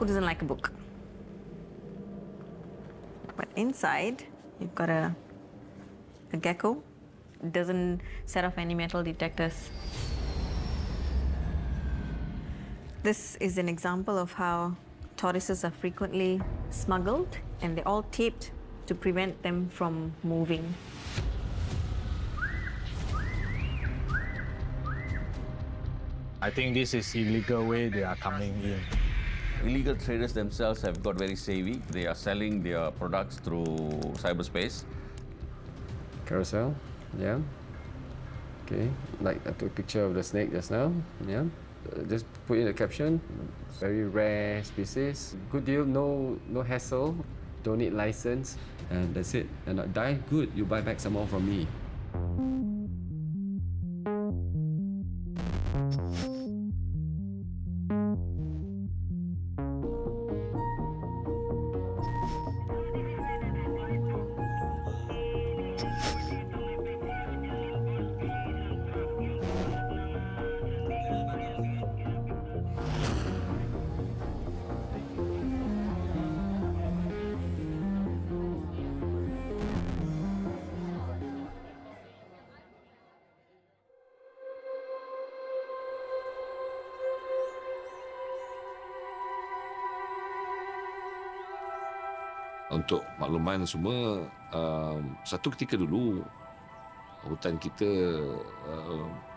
Who doesn't like a book? But inside, you've got a gecko. It doesn't set off any metal detectors. This is an example of how tortoises are frequently smuggled, and they're all taped to prevent them from moving. I think this is illegal way they are coming in. Illegal traders themselves have got very savvy. They are selling their products through cyberspace. Carousel, yeah. Okay, like I took a picture of the snake just now, yeah. Just put in a caption, very rare species. Good deal, no hassle, don't need license, and that's it. And die, good, you buy back some more from me. Untuk makluman semua, satu ketika dulu hutan kita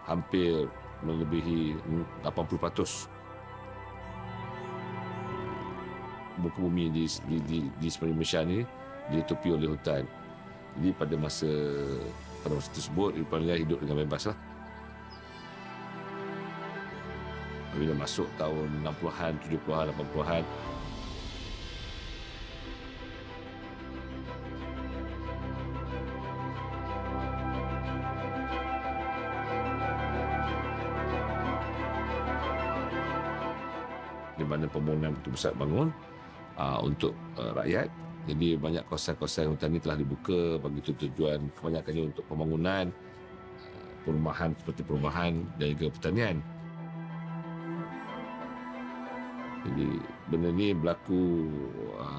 hampir melebihi 80%. Muka bumi di sepanjang Malaysia ni ditutupi oleh hutan. Jadi pada masa tersebut, rupanya hidup dengan bebas lah. Bila masuk tahun 60-an, 70-an, 80-an, di mana pembangunan itu besar bangun untuk rakyat. Jadi banyak kawasan-kawasan hutan ini telah dibuka bagi tujuan kebanyakannya untuk pembangunan, perumahan seperti perumahan dan juga pertanian. Jadi benda ini berlaku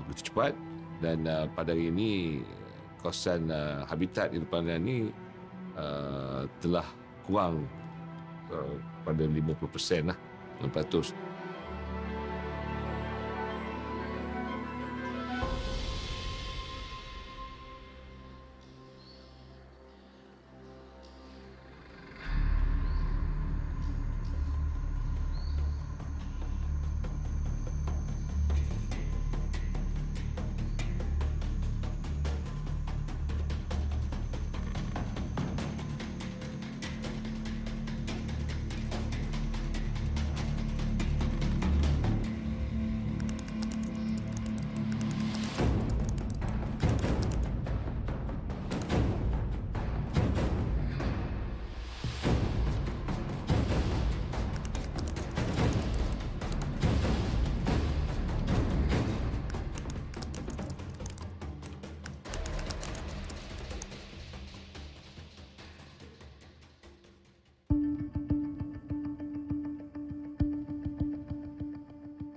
begitu cepat dan pada hari ini kawasan habitat di depan ini telah kurang pada 50% lah, 6%.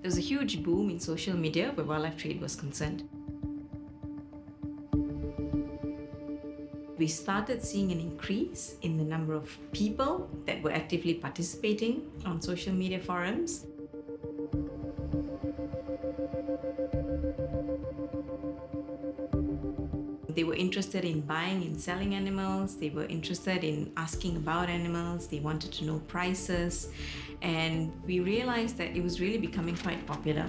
There was a huge boom in social media where wildlife trade was concerned. We started seeing an increase in the number of people that were actively participating on social media forums. They were interested in buying and selling animals. They were interested in asking about animals. They wanted to know prices. And we realized that it was really becoming quite popular.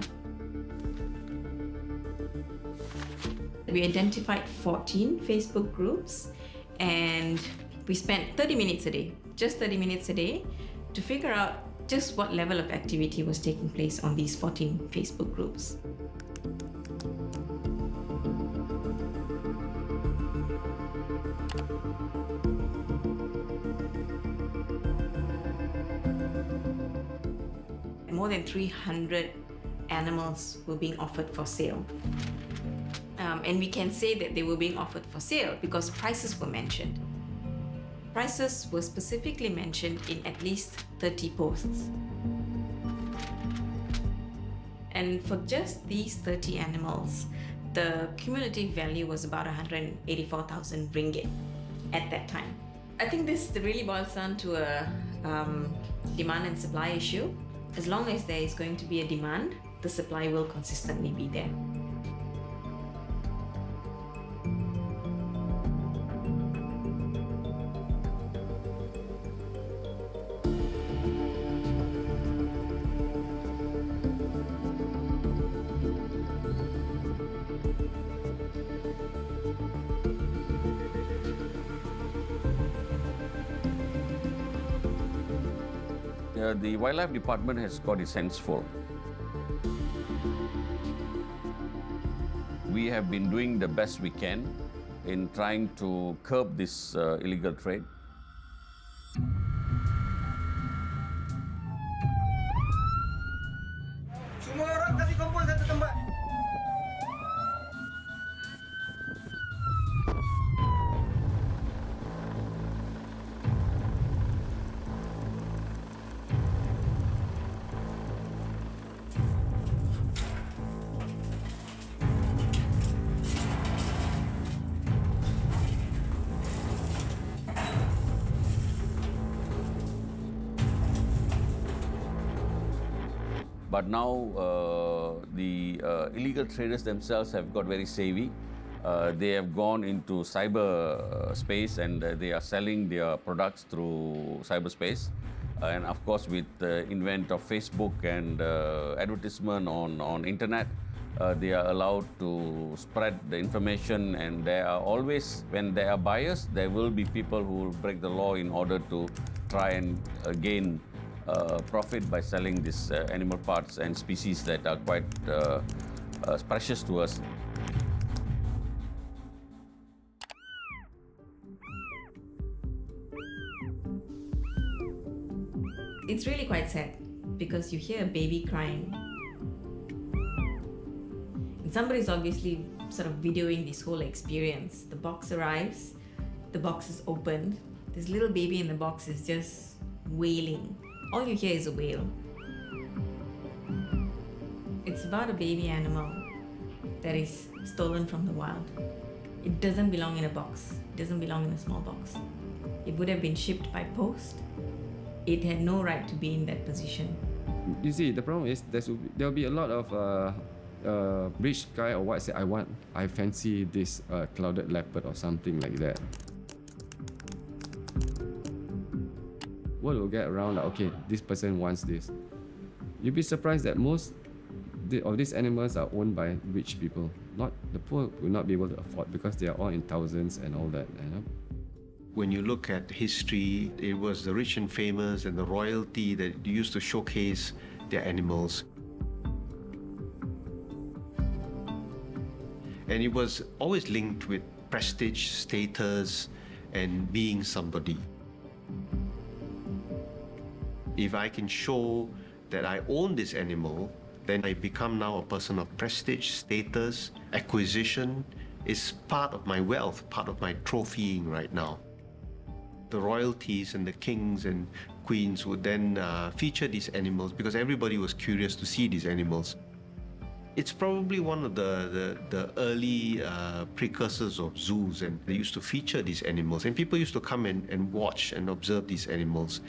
We identified 14 Facebook groups, and we spent 30 minutes a day, just 30 minutes a day, to figure out just what level of activity was taking place on these 14 Facebook groups. More than 300 animals were being offered for sale. And we can say that they were being offered for sale because prices were mentioned. Prices were specifically mentioned in at least 30 posts. And for just these 30 animals, the cumulative value was about 184,000 ringgit at that time. I think this really boils down to a demand and supply issue. As long as there is going to be a demand, the supply will consistently be there. The wildlife department has got its hands full. We have been doing the best we can in trying to curb this illegal trade. Semua orang kasih kumpul satu tempat. But now the illegal traders themselves have got very savvy. They have gone into cyber space and they are selling their products through cyberspace. And of course, with the invent of Facebook and advertisement on internet, they are allowed to spread the information. And there are always, when there are buyers, there will be people who will break the law in order to try and gain profit by selling these animal parts and species that are quite precious to us. It's really quite sad because you hear a baby crying. And somebody's obviously sort of videoing this whole experience. The box arrives, the box is opened, this little baby in the box is just wailing. All you hear is a wail. It's about a baby animal that is stolen from the wild. It doesn't belong in a box. It doesn't belong in a small box. It would have been shipped by post. It had no right to be in that position. You see, the problem is there'll be a lot of rich guy or what say, I fancy this clouded leopard or something like that. Word will get around like, okay, this person wants this. You'll be surprised that most of these animals are owned by rich people. Not the poor will not be able to afford because they are all in thousands and all that. You know? When you look at history, it was the rich and famous and the royalty that used to showcase their animals. And it was always linked with prestige, status, and being somebody. If I can show that I own this animal, then I become now a person of prestige, status, acquisition. Is part of my wealth, part of my trophying right now. The royalties and the kings and queens would then feature these animals because everybody was curious to see these animals. It's probably one of the early precursors of zoos, and they used to feature these animals. And people used to come and watch and observe these animals.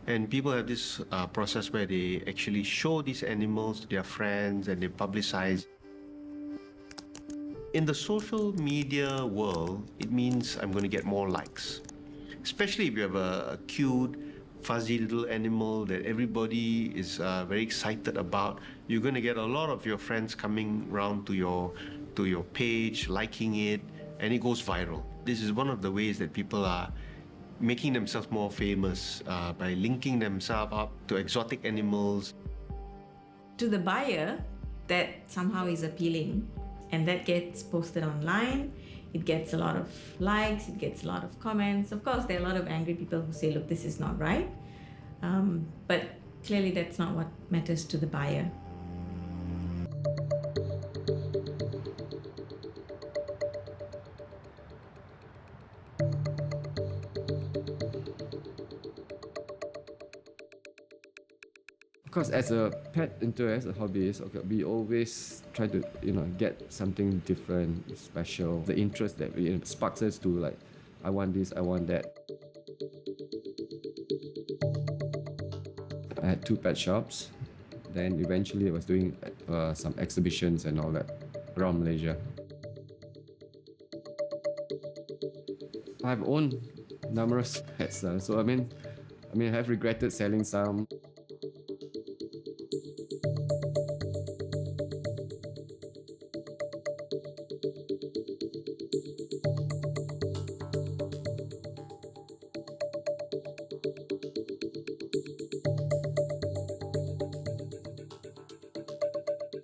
And people have this process where they actually show these animals to their friends and they publicize. In the social media world, it means I'm going to get more likes. Especially if you have a cute, fuzzy little animal that everybody is very excited about, you're going to get a lot of your friends coming round to your page, liking it, and it goes viral. This is one of the ways that people are making themselves more famous by linking themselves up to exotic animals. To the buyer, that somehow is appealing, and that gets posted online. It gets a lot of likes, it gets a lot of comments. Of course, there are a lot of angry people who say, look, this is not right. But clearly that's not what matters to the buyer. Because as a pet interest, a hobbyist, okay, we always try to get something different, special. The interest that sparks us to like, I want this, I want that. I had 2 pet shops. Then eventually I was doing some exhibitions and all that around Malaysia. I've owned numerous pets, so I mean, I have regretted selling some.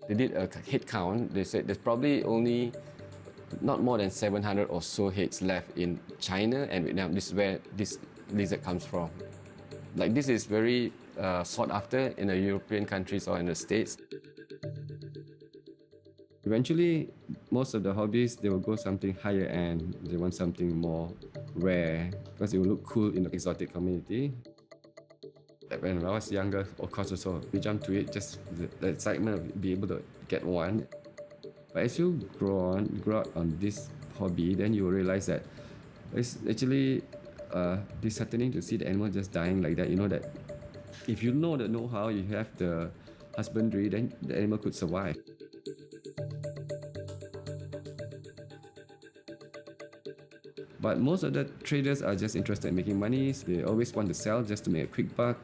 They did a head count. They said there's probably only not more than 700 or so heads left in China and Vietnam. This is where this lizard comes from. Like, this is very sought after in the European countries or in the States. Eventually, most of the hobbies, they will go something higher end. They want something more rare because it will look cool in the exotic community. When I was younger, of course, also we jumped to it, just the excitement of being able to get one. But as you grow out on this hobby, then you realize that it's actually disheartening to see the animal just dying like that. You know that if you know the know-how, you have the husbandry, then the animal could survive. But most of the traders are just interested in making money. They always want to sell just to make a quick buck,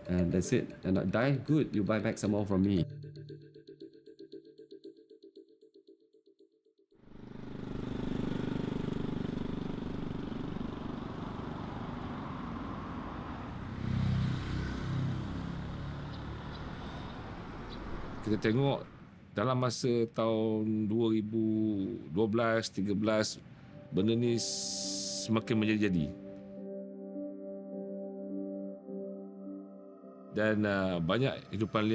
and that's it. And not die, good, you buy back some more from me. Kita tengok dalam masa tahun 2012, 13, benda ni semakin menjadi-jadi. Dan banyak hidupan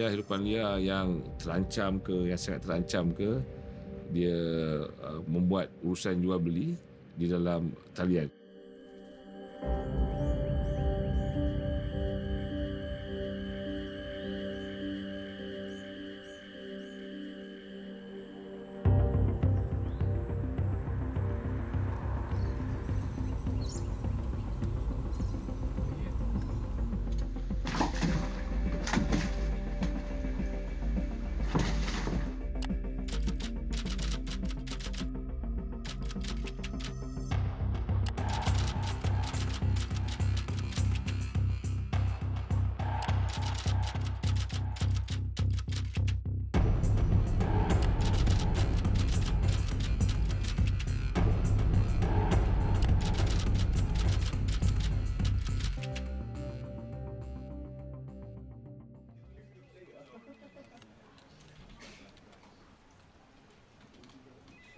liar yang terancam ke, yang sangat terancam ke, dia membuat urusan jual beli di dalam talian.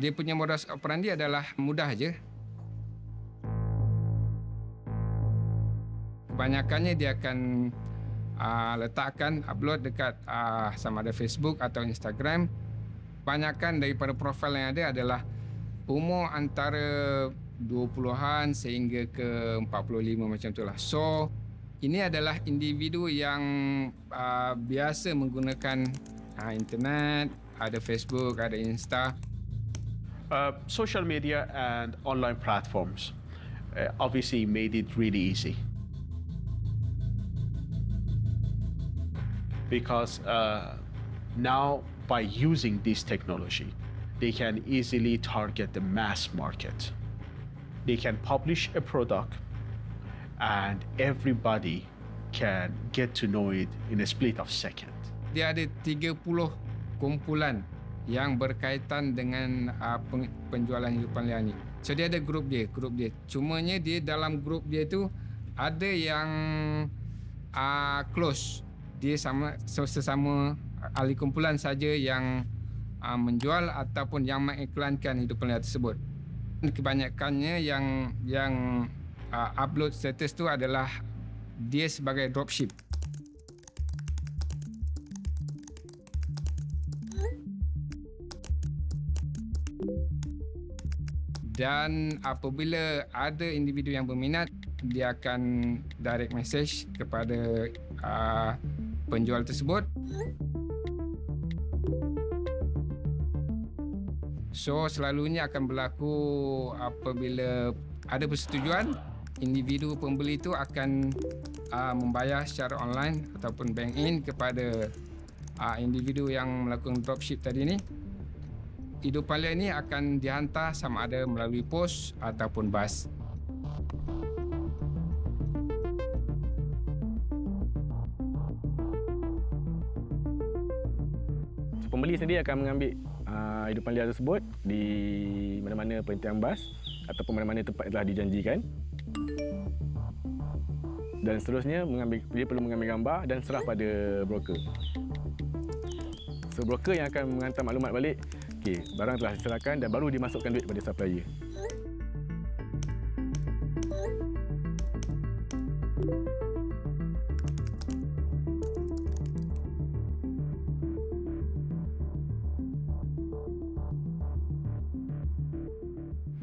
Dia punya modus operandi adalah mudah aja. Kebanyakannya dia akan letakkan, upload dekat sama ada Facebook atau Instagram. Kebanyakan daripada profil yang ada adalah umur antara 20-an sehingga ke 45 macam itulah. So, ini adalah individu yang biasa menggunakan internet, ada Facebook, ada Insta. Social media and online platforms obviously made it really easy. Because now by using this technology, they can easily target the mass market. They can publish a product and everybody can get to know it in a split of second. Dia ada 30 kumpulan yang berkaitan dengan penjualan hidupan liar ni. So dia ada grup dia. Cumanya dia dalam grup dia tu ada yang close. Dia sesama ahli kumpulan saja yang menjual ataupun yang mengiklankan hidupan liar tersebut. Kebanyakannya yang upload status tu adalah dia sebagai dropship. Dan apabila ada individu yang berminat, dia akan direct message kepada penjual tersebut. So selalunya akan berlaku apabila ada persetujuan, individu pembeli itu akan membayar secara online ataupun bank in kepada individu yang melakukan dropship tadi ni. Hidupan liar ni akan dihantar sama ada melalui pos ataupun bas. Pembeli sendiri akan mengambil hidupan liar tersebut di mana-mana perhentian bas ataupun mana-mana tempat yang telah dijanjikan. Dan seterusnya dia perlu mengambil gambar dan serah pada broker. So broker yang akan menghantar maklumat balik, okey, barang telah diserahkan dan baru dimasukkan duit pada supplier.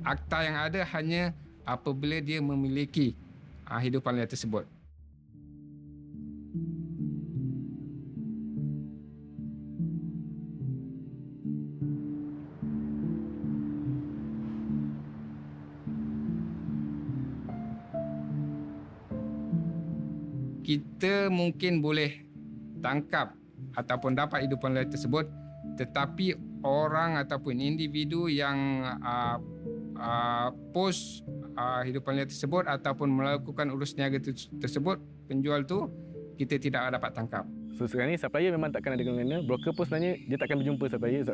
Akta yang ada hanya apabila dia memiliki hidupan liar tersebut. Kita mungkin boleh tangkap ataupun dapat hidupan liar tersebut, tetapi orang ataupun individu yang post hidupan liar tersebut ataupun melakukan urus niaga tersebut, penjual tu kita tidak dapat tangkap. So sekarang ni supplier memang takkan ada kena-mengena, broker pun sebenarnya dia takkan berjumpa supplier.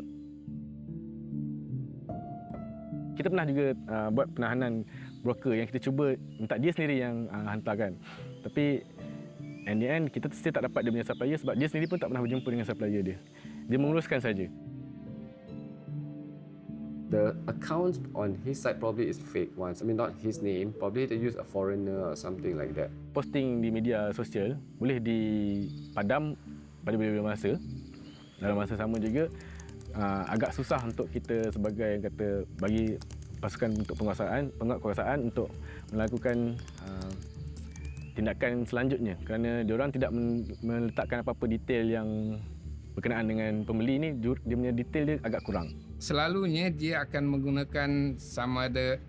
Kita pernah juga buat penahanan broker yang kita cuba minta dia sendiri yang hantarkan. Tapi in the end, kita still tak dapat dia punya supplier sebab dia sendiri pun tak pernah berjumpa dengan supplier dia. Dia menguruskan saja. The accounts on his side probably is fake ones. I mean, not his name. Probably they use a foreigner or something like that. Posting di media sosial boleh dipadam pada bila-bila masa. Dalam masa sama juga, agak susah untuk kita sebagai yang kata bagi pasukan untuk penguasaan untuk melakukan tindakan selanjutnya kerana diorang tidak meletakkan apa-apa detail yang berkenaan dengan pembeli ni. Dia punya detail dia agak kurang. Selalunya dia akan menggunakan sama ada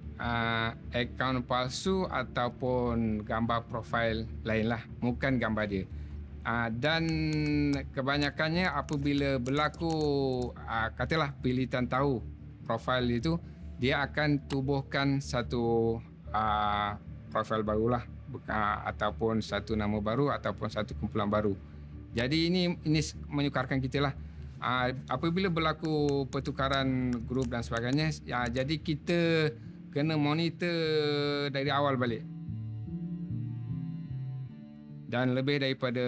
akaun palsu ataupun gambar profil lainlah, bukan gambar dia. Dan kebanyakannya apabila berlaku katalah pilihan tahu profil itu, dia akan tubuhkan satu profil barulah, ataupun satu nama baru ataupun satu kumpulan baru. Jadi ini menyukarkan kita lah. Apabila berlaku pertukaran grup dan sebagainya, jadi kita kena monitor dari awal balik. Dan lebih daripada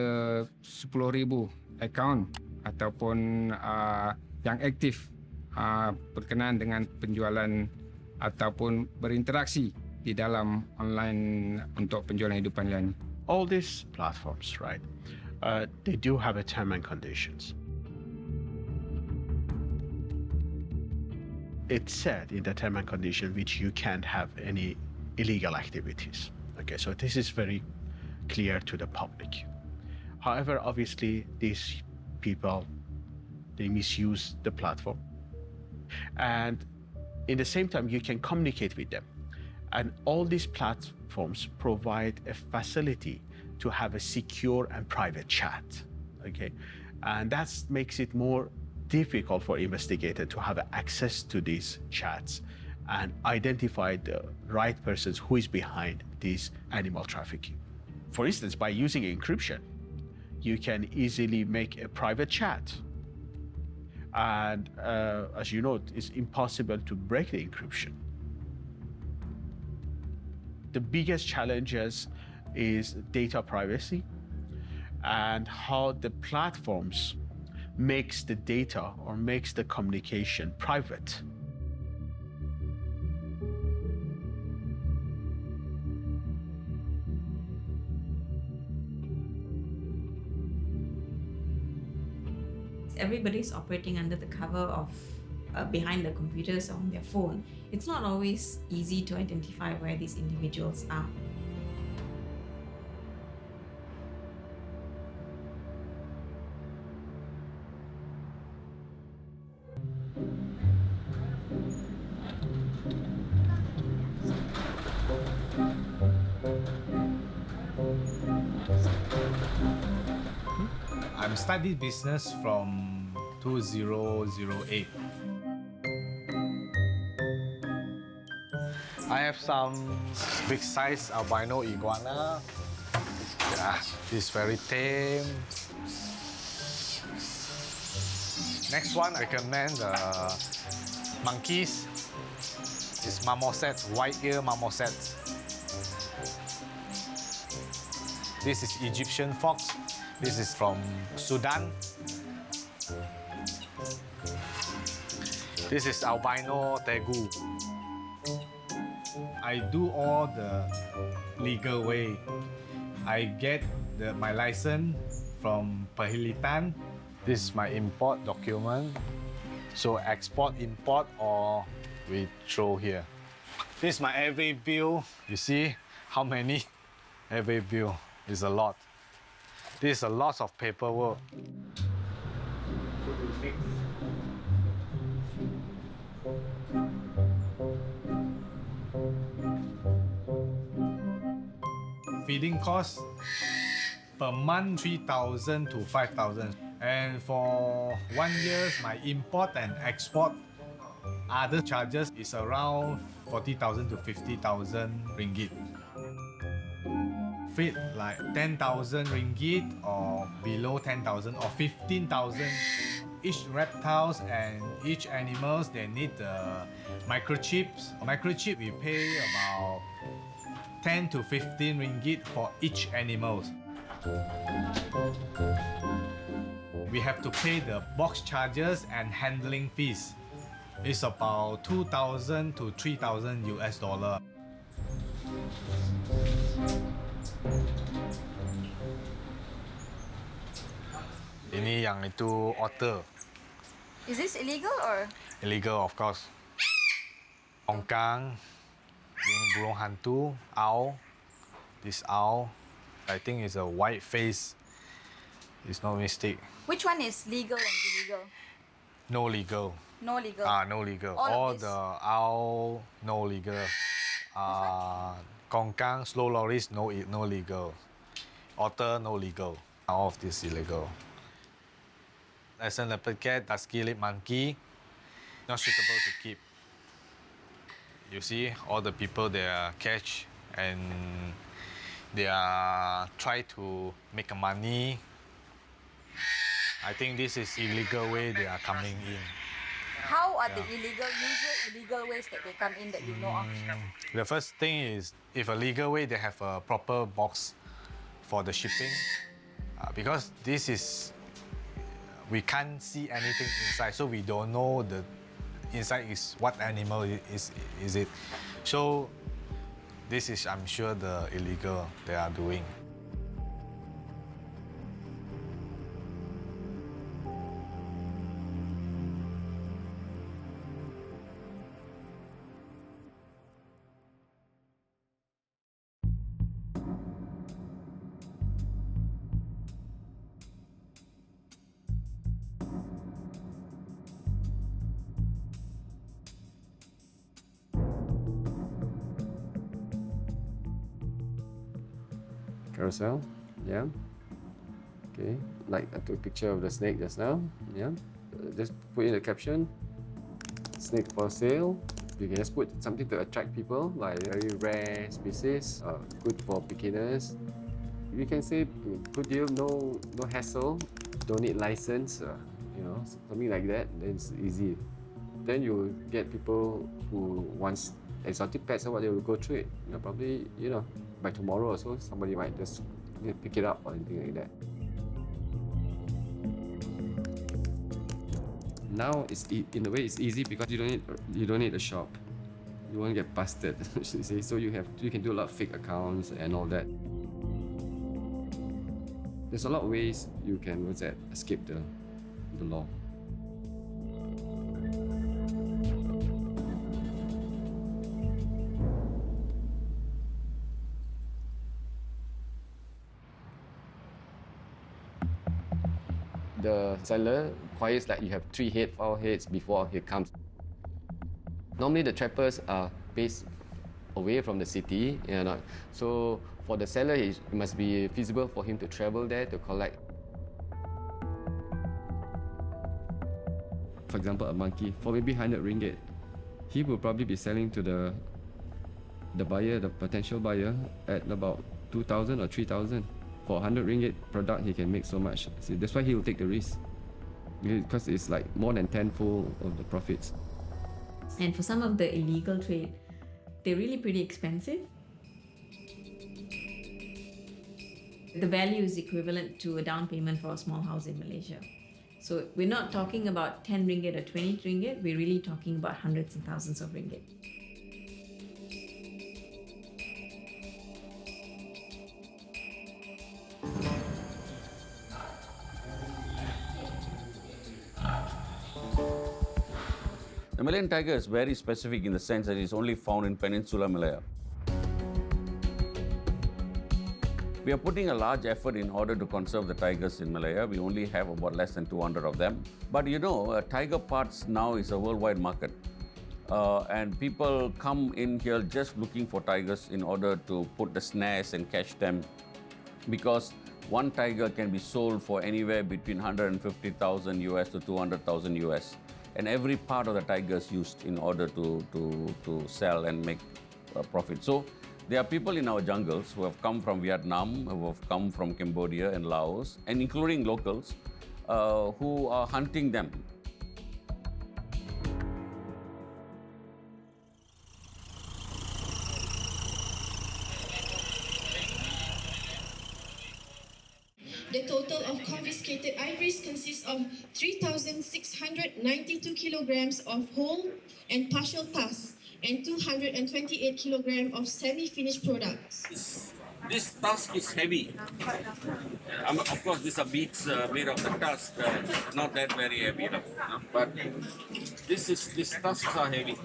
10,000 akaun ataupun yang aktif berkenaan dengan penjualan ataupun berinteraksi di dalam online untuk penjualan hidupan liar. All these platforms, right, they do have a term and conditions. It's said in the term and condition which you can't have any illegal activities. Okay, so this is very clear to the public. However, obviously, these people, they misuse the platform. And in the same time, you can communicate with them. And all these platforms provide a facility to have a secure and private chat. Okay, and that makes it more difficult for investigators to have access to these chats and identify the right persons who is behind this animal trafficking. For instance, by using encryption, you can easily make a private chat. And as you know, it's impossible to break the encryption. The biggest challenges is data privacy and how the platforms makes the data or makes the communication private. Everybody's operating under the cover of behind the computers or on their phone. It's not always easy to identify where these individuals are. I'm studying business from 2008. I have some big size albino iguana. Yeah, it's very tame. Next one, I recommend monkeys. It's marmoset, white ear marmoset. This is Egyptian fox. This is from Sudan. This is albino tegu. I do all the legal way. I get my license from Perhilitan. This is my import document. So export, import, or we throw here. This is my airway bill. You see how many airway bill? It's a lot. This is a lot of paperwork. Feeding cost per month 3,000 to 5,000, and for 1 year my import and export other charges is around 40,000 to 50,000 ringgit. Feed like 10,000 ringgit or below 10,000 or 15,000. Each reptiles and each animals they need the microchips. Microchip we pay about 10 to 15 ringgit for each animal. We have to pay the box charges and handling fees. It's about 2,000 to 3,000 US dollar. Ini yang itu otter. Is this illegal or? Illegal, of course. Longkang, yung burung hantu, owl. This owl, I think is a white face. It's no mistake. Which one is legal and illegal? No legal. No legal. No legal. All the owl, no legal. Longkang, slow loris, no legal. Otter, no legal. All of this illegal. As a leopard cat, dusky-lipped monkey, not suitable to keep. You see, all the people they are catch and they are try to make money. I think this is illegal way they are coming in. How are the usual illegal ways that they come in that you know of? The first thing is, if a legal way, they have a proper box for the shipping. Because this is, we can't see anything inside, so we don't know the inside is what animal is it. So this is, I'm sure, the illegal they are doing. Carousel, yeah. Okay, like I took a picture of the snake just now, yeah. Just put in the caption, snake for sale. You can just put something to attract people, like very rare species, good for beginners. You can say, good deal, no hassle, don't need license, you know, something like that, then it's easy. Then you get people who wants exotic pets or what, they will go through it. You know, probably, you know, by tomorrow or so, somebody might just pick it up or anything like that. Now, in a way, it's easy because you don't need a shop. You won't get busted. So you can do a lot of fake accounts and all that. There's a lot of ways you can escape the law. The seller requires that you have 3 heads, 4 heads before he comes. Normally the trappers are based away from the city, you know. So for the seller, it must be feasible for him to travel there to collect. for example, a monkey for maybe 100 ringgit, he will probably be selling to the buyer, the potential buyer, at about 2,000 or 3,000. For 100 ringgit product, he can make so much. See, that's why he will take the risk, because it's like more than tenfold of the profits. And for some of the illegal trade, they're really pretty expensive. The value is equivalent to a down payment for a small house in Malaysia. So we're not talking about 10 ringgit or 20 ringgit, we're really talking about hundreds and thousands of ringgit. The Malayan tiger is very specific in the sense that it's only found in Peninsular Malaya. We are putting a large effort in order to conserve the tigers in Malaya. We only have about less than 200 of them. But you know, tiger parts now is a worldwide market. And people come in here just looking for tigers in order to put the snares and catch them, because one tiger can be sold for anywhere between 150,000 US to 200,000 US. And every part of the tiger is used in order to sell and make profit. So there are people in our jungles who have come from Vietnam, who have come from Cambodia and Laos, and including locals who are hunting them. The total of confiscated ivories consists of 3,692 kilograms of whole and partial tusks and 228 kilograms of semi-finished products. This tusk is heavy. Of course, these are beads made of the tusk, not that very heavy, but these tusks are heavy.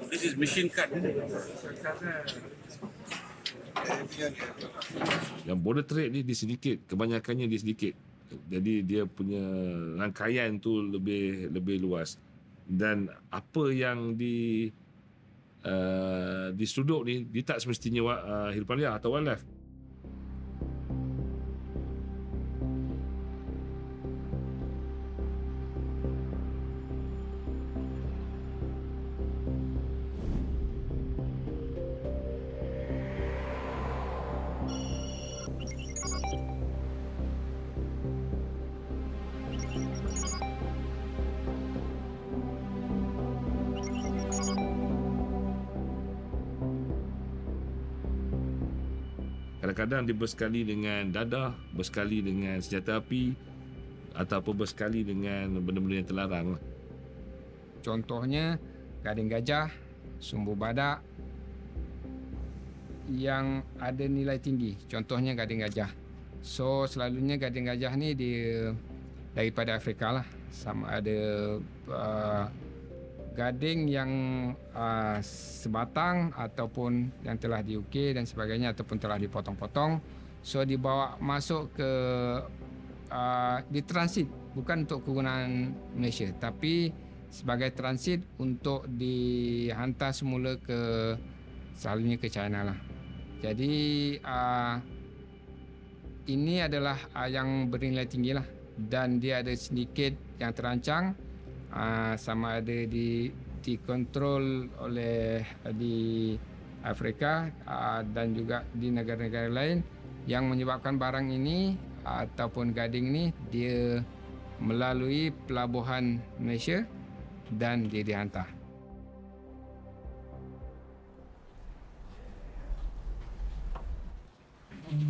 This is machine cut. Yang border trade ni disedikit, kebanyakannya disedikit. Jadi dia punya rangkaian tu lebih luas. Dan apa yang disuduk ni, dia tak semestinya hidupan liar atau wildlife. Kadang-kadang dia bersekali dengan dadah, bersekali dengan senjata api, ataupun bersekali dengan benda-benda yang terlarang. Contohnya gading gajah, sumbu badak yang ada nilai tinggi. Contohnya gading gajah. So selalunya gading gajah ni dia daripada Afrika lah. Sama ada gading yang sebatang ataupun yang telah diukir dan sebagainya ataupun telah dipotong-potong. So dibawa masuk ke ditransit, bukan untuk kegunaan Malaysia, tapi sebagai transit untuk dihantar semula ke selalunya ke China lah. Jadi ini adalah yang bernilai tinggi lah, dan dia ada sedikit yang terancang. Sama ada dikontrol oleh di Afrika dan juga di negara-negara lain, yang menyebabkan barang ini ataupun gading ini dia melalui pelabuhan Malaysia dan dia dihantar.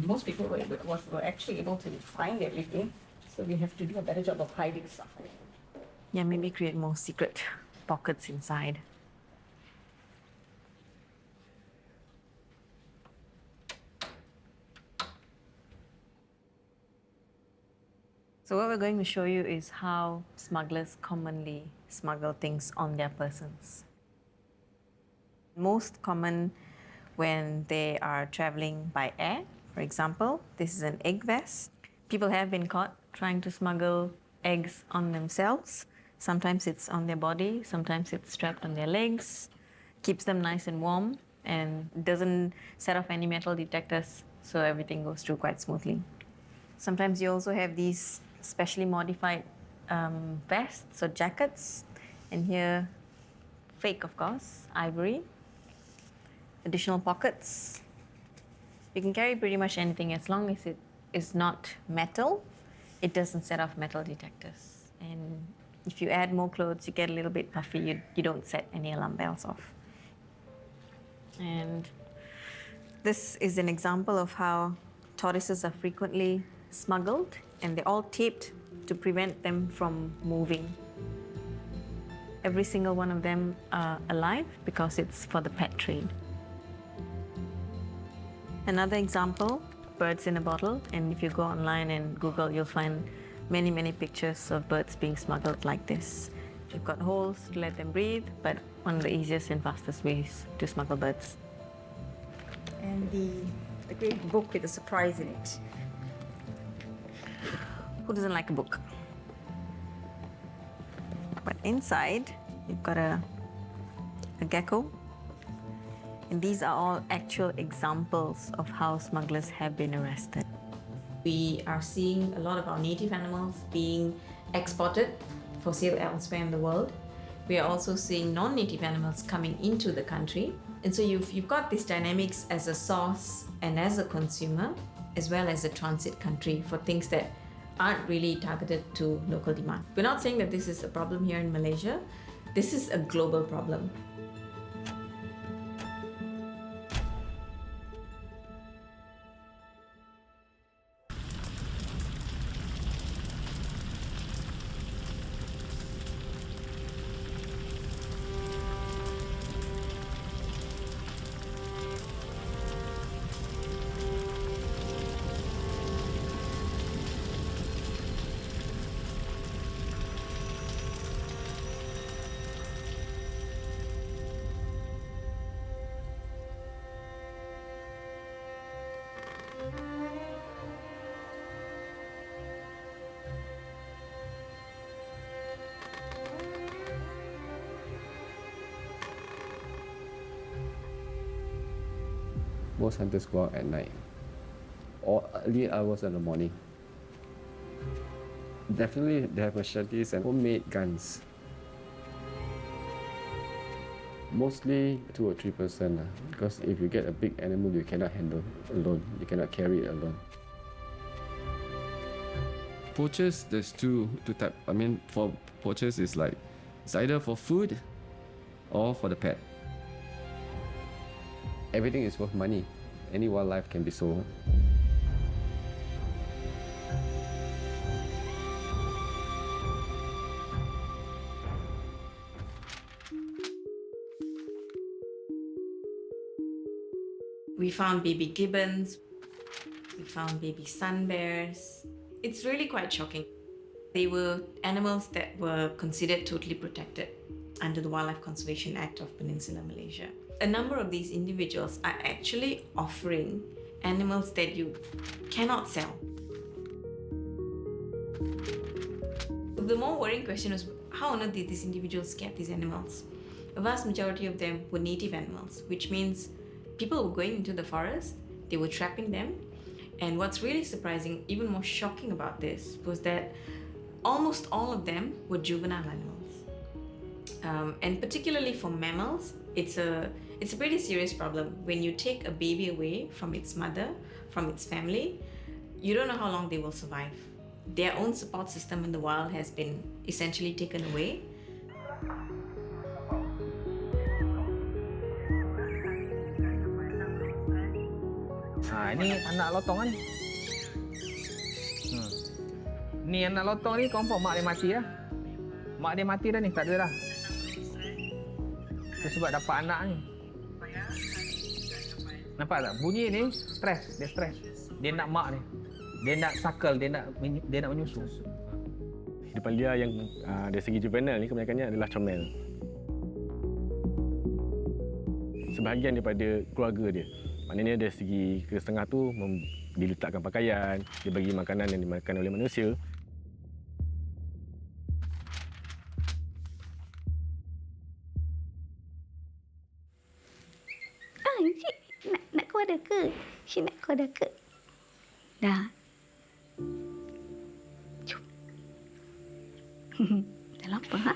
Most people were actually able to find everything, so we have to do a better job of hiding stuff. Yeah, maybe create more secret pockets inside. So what we're going to show you is how smugglers commonly smuggle things on their persons. Most common when they are traveling by air. For example, this is an egg vest. People have been caught trying to smuggle eggs on themselves. Sometimes it's on their body, sometimes it's strapped on their legs, keeps them nice and warm, and doesn't set off any metal detectors, so everything goes through quite smoothly. Sometimes you also have these specially modified vests or jackets. And here, fake of course, ivory. Additional pockets. You can carry pretty much anything as long as it is not metal. It doesn't set off metal detectors. And if you add more clothes, you get a little bit puffy, you don't set any alarm bells off. And this is an example of how tortoises are frequently smuggled, and they're all taped to prevent them from moving. Every single one of them are alive because it's for the pet trade. Another example, birds in a bottle, and if you go online and Google, you'll find many, many pictures of birds being smuggled like this. You've got holes to let them breathe, but one of the easiest and fastest ways to smuggle birds. And the great book with a surprise in it. Who doesn't like a book? But inside, you've got a gecko. And these are all actual examples of how smugglers have been arrested. We are seeing a lot of our native animals being exported for sale elsewhere in the world. We are also seeing non-native animals coming into the country. And so you've got these dynamics as a source and as a consumer, as well as a transit country for things that aren't really targeted to local demand. We're not saying that this is a problem here in Malaysia. This is a global problem. Most hunters go out at night or early hours in the morning. Definitely they have machetes and homemade guns. Mostly 2 or 3%, because if you get a big animal you cannot handle alone, you cannot carry it alone. Poachers, there's two types. I mean, for poachers it's like, it's either for food or for the pet. Everything is worth money. Any wildlife can be sold. We found baby gibbons, we found baby sun bears. It's really quite shocking. They were animals that were considered totally protected under the Wildlife Conservation Act of Peninsular Malaysia. A number of these individuals are actually offering animals that you cannot sell. The more worrying question is, how on earth did these individuals get these animals? A vast majority of them were native animals, which means people were going into the forest, they were trapping them, and what's really surprising, even more shocking about this, was that almost all of them were juvenile animals. And particularly for mammals, it's a pretty serious problem. When you take a baby away from its mother, from its family, you don't know how long they will survive. Their own support system in the wild has been essentially taken away. Ini anak lotong kan. Ni anak lotong ni confirm mak dia mati lah. Mak dia mati dah ni, tak ada dah. Itu sebab dapat anak ni. Nampak tak? Bunyi ni stres, dia stres. Dia nak mak ni. Dia nak suckle, dia nak menyusu. Hidupan liar yang dari segi juvenile ni kebanyakannya adalah comel. Sebahagian daripada keluarga dia. Maknanya dari segi ke setengah tu diletakkan pakaian, dia bagi makanan yang dimakan oleh manusia. Encik nak keluar dah ke? Cik nak keluar dah ke? Dah. Jom. Dah apa, ha?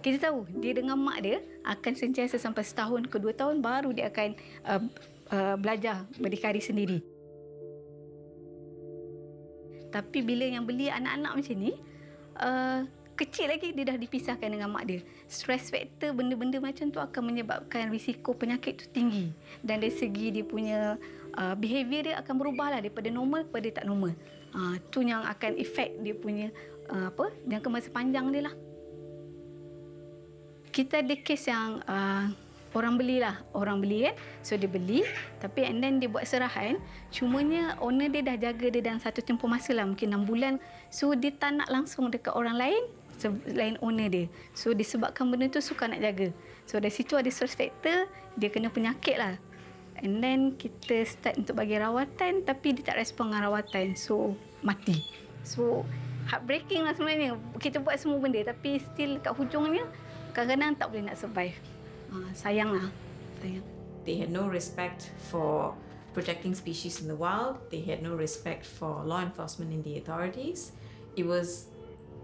Kita tahu dia dengan mak dia akan sentiasa sampai setahun ke 2 tahun baru dia akan belajar berdikari sendiri. Tapi bila yang beli anak-anak macam ni, kecil lagi dia dah dipisahkan dengan mak dia. Stress factor benda-benda macam tu akan menyebabkan risiko penyakit tu tinggi. Dan dari segi dia punya behavior dia akan berubah lah daripada normal kepada tak normal. Tu yang akan efek dia punya jangka masa panjang dia lah. Kita ada kes yang orang beli kan. So dia beli, tapi and then dia buat serahan. Cumanya owner dia dah jaga dia dalam satu tempoh masa lah, mungkin 6 bulan. So dia tak nak langsung dekat orang lain selain owner dia. So disebabkan benda tu suka nak jaga. So dari situ ada stress factor, dia kena penyakit lah. And then kita start untuk bagi rawatan, tapi dia tak respon dengan rawatan. So mati. So heartbreaking lah sebenarnya. Kita buat semua benda tapi still kat hujungnya kadang-kadang tak boleh nak survive. Sayang lah. Sayang. They had no respect for protecting species in the wild. They had no respect for law enforcement and the authorities. It was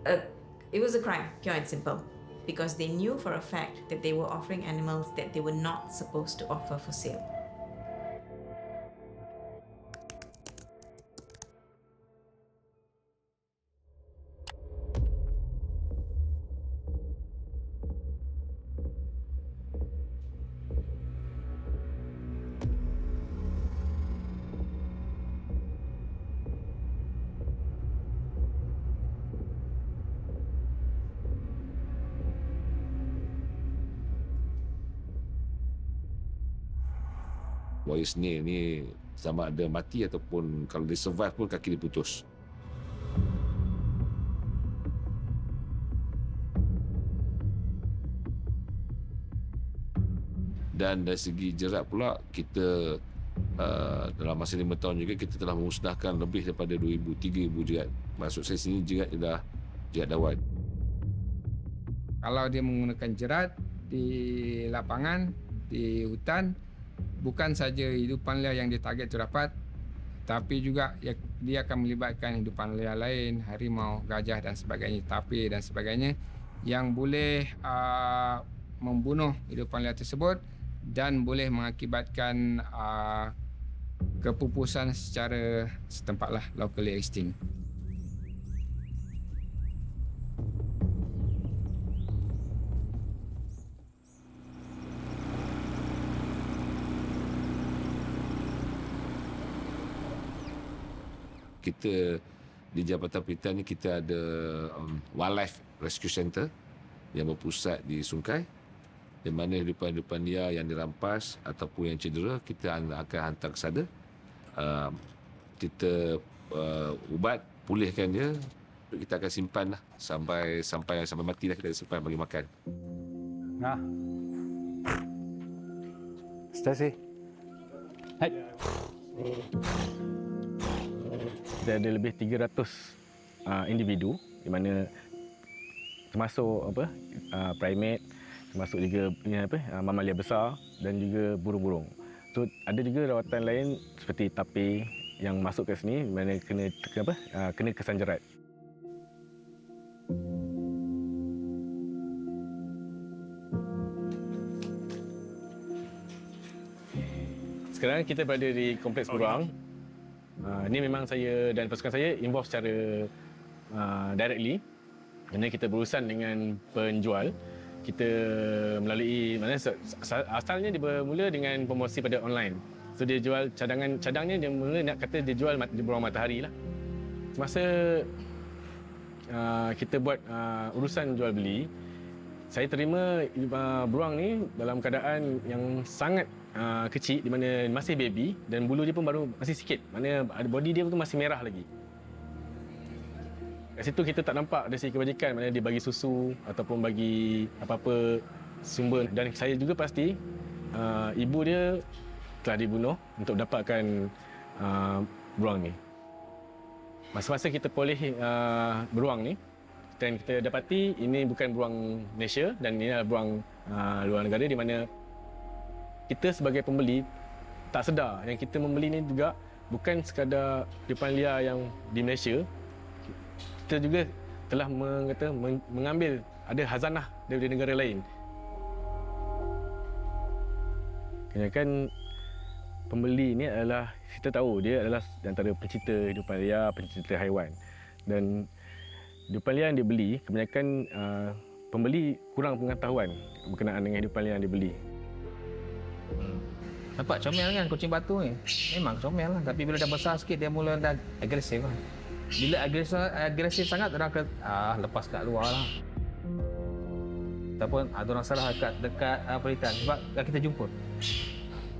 a crime, pure and simple, because they knew for a fact that they were offering animals that they were not supposed to offer for sale. Warrior snail ni sama ada mati ataupun kalau dia survive pun kaki dia putus. Dan dari segi jerat pula, kita dalam masa 5 tahun juga kita telah memusnahkan lebih daripada 2,000-3,000 jerat. Maksud saya sini jerat ialah jerat dawan. Kalau dia menggunakan jerat di lapangan, di hutan, bukan saja hidupan liar yang dia target itu dapat, tapi juga dia akan melibatkan hidupan liar lain, harimau, gajah dan sebagainya, tapir dan sebagainya yang boleh membunuh hidupan liar tersebut dan boleh mengakibatkan kepupusan secara setempat lah, locally extinct. Kita di Jabatan Perintah ni kita ada Wildlife Rescue Center yang berpusat di Sungai, di mana hidupan-hidupan liar yang dirampas ataupun yang cedera kita akan hantar ke sana. Kita ubat, pulihkan dia, kita akan simpan lah sampai mati lah, kita simpan bagi makan. Nah, Stacy. Hai. Kita ada lebih 300 individu di mana termasuk primate, termasuk juga mamalia besar dan juga burung-burung. So ada juga rawatan lain seperti tapir yang masuk ke sini di mana kena kesan jerat. Sekarang kita berada di kompleks burung. Ini memang saya dan pasukan saya involve secara directly. Mana kita berurusan dengan penjual. Kita melalui asalnya dia bermula dengan promosi pada online. So dia jual cadangnya dia mula nak kata dia jual burung matahari lah. Semasa kita buat urusan jual beli, saya terima beruang ni dalam keadaan yang sangat kecil, di mana masih baby dan bulu dia pun baru masih sikit. Maknanya body dia pun masih merah lagi. Kat situ kita tak nampak dari segi kebajikan, maknanya dia bagi susu ataupun bagi apa-apa sumber. Dan saya juga pasti ibu dia telah dibunuh untuk dapatkan beruang ni. Masa-masa kita poleh beruang ni, dan kita dapati ini bukan beruang Malaysia dan ini adalah beruang luar negara, di mana kita sebagai pembeli tak sedar yang kita membeli ni juga bukan sekadar hidupan liar yang di Malaysia. Kita juga telah mengambil ada khazanah daripada negara lain. Kebanyakan pembeli ni adalah, kita tahu dia adalah antara pencinta hidupan liar, pencinta haiwan. Dan hidupan liar yang dibeli, kebanyakan pembeli kurang pengetahuan berkenaan dengan hidupan liar yang dibeli. Nampak comel kan kucing batu ni? Memang comel lah. Tapi bila dah besar sikit, dia mula dah agresif lah. Bila agresif sangat, orang akan lepas kat luar lah. Ataupun orang salah dekat peritan sebab kita jumpa.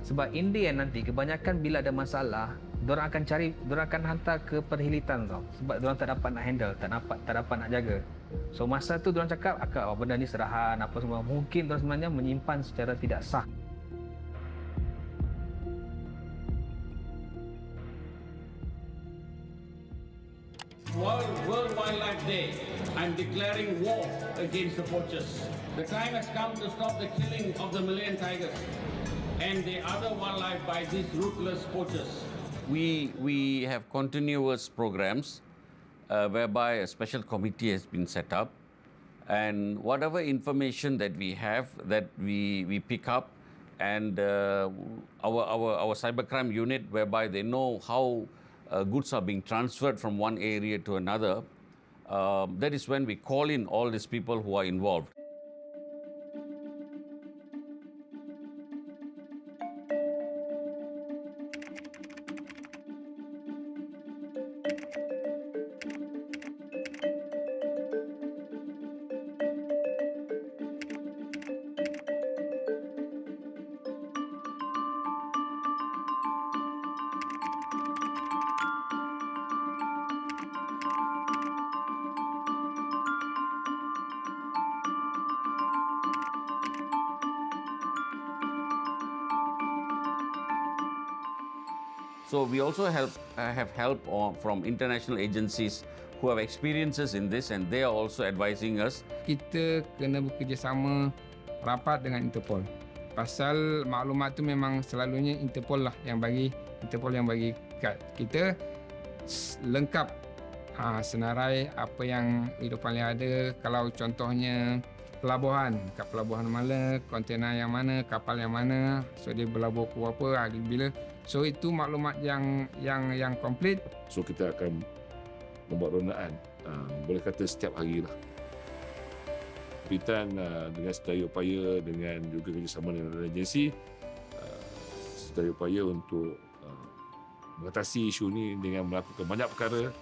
Sebab India nanti kebanyakan bila ada masalah, diorang akan hantar ke perhilitan tau. Sebab diorang tak dapat nak handle, tak dapat nak jaga. So masa tu diorang cakap benda ni serahan apa semua. Mungkin diorang sebenarnya menyimpan secara tidak sah. World Wildlife Day, I'm declaring war against the poachers. The time has come to stop the killing of the Malayan tigers and the other wildlife by these ruthless poachers. We have continuous programs whereby a special committee has been set up, and whatever information that we have, that we pick up, and our cybercrime unit, whereby they know how goods are being transferred from one area to another, that is when we call in all these people who are involved. So we also have help from international agencies who have experiences in this, and they are also advising us. Kita kena bekerjasama rapat dengan Interpol. Pasal maklumat tu memang selalunya Interpol yang bagi kat kita lengkap senarai apa yang hidupan liar ada. Kalau contohnya pelabuhan, kat pelabuhan mana, kontena yang mana, kapal yang mana, so dia berlabuh ke apa, bila. So itu maklumat yang komplit. So kita akan membuat rondaan, boleh kata setiap hari lah. Peritan dengan sedaya upaya, dengan juga kerjasama dengan agensi, sedaya upaya untuk mengatasi isu ni dengan melakukan banyak perkara.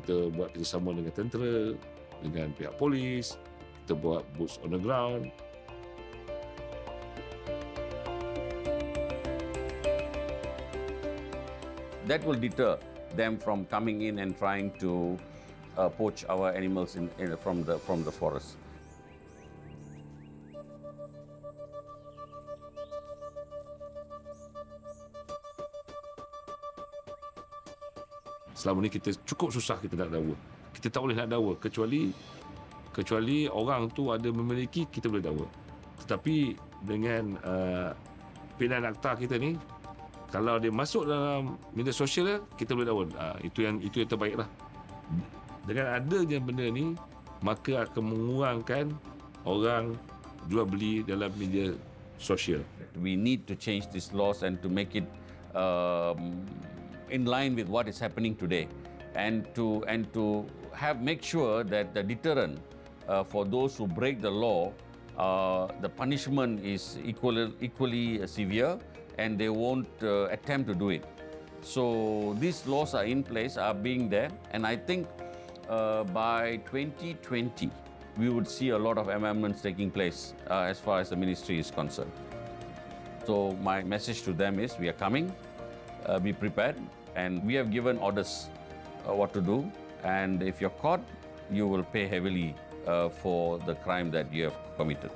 Kita buat kerjasama dengan tentera, dengan pihak polis, kita buat boots on the ground. That will deter them from coming in and trying to poach our animals from the forest. Selama ni kita cukup susah kita nak dakwa. Kita tak boleh nak dakwa kecuali orang tu ada memiliki, kita boleh dakwa. Tetapi dengan pilihan akta kita ni, kalau dia masuk dalam media sosial, kita boleh dakwa. Itu yang terbaik lah. Dengan adanya benda ni, maka akan mengurangkan orang jual beli dalam media sosial. We need to change these laws and to make it in line with what is happening today, and to make sure that the deterrent for those who break the law, the punishment is equally severe, and they won't attempt to do it. So these laws are in place, are being there, and I think by 2020 we would see a lot of amendments taking place as far as the ministry is concerned. So my message to them is, we are coming, be prepared, and we have given orders what to do, and if you're caught, you will pay heavily for the crime that you have committed.